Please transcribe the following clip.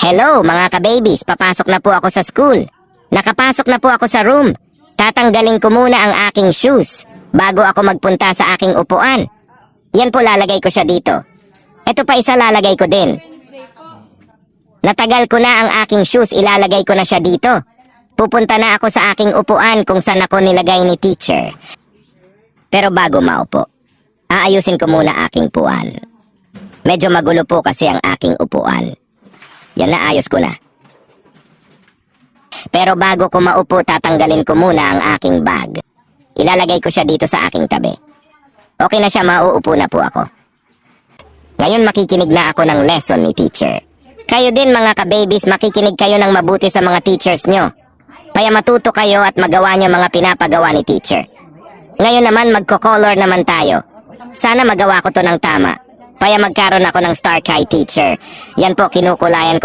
Hello mga ka-babies, papasok na po ako sa school. Nakapasok na po ako sa room. Tatanggalin ko muna ang aking shoes bago ako magpunta sa aking upuan. Yan po, lalagay ko siya dito. Ito pa isa, lalagay ko din. Natagal ko na ang aking shoes, ilalagay ko na siya dito. Pupunta na ako sa aking upuan kung saan ako nilagay ni teacher. Pero bago maupo, aayusin ko muna aking puwan. Medyo magulo po kasi ang aking upuan. Yan, naayos ko na. Pero bago ko maupo, tatanggalin ko muna ang aking bag. Ilalagay ko siya dito sa aking tabi. Okay na siya, mauupo na po ako. Ngayon makikinig na ako ng lesson ni teacher. Kayo din mga ka-babies, makikinig kayo ng mabuti sa mga teachers nyo. Kaya matuto kayo at magawa nyo mga pinapagawa ni teacher. Ngayon naman magko-color naman tayo. Sana magawa ko to ng tama. Kaya magkaroon ako ng star kay teacher. Yan po, kinukulayan ko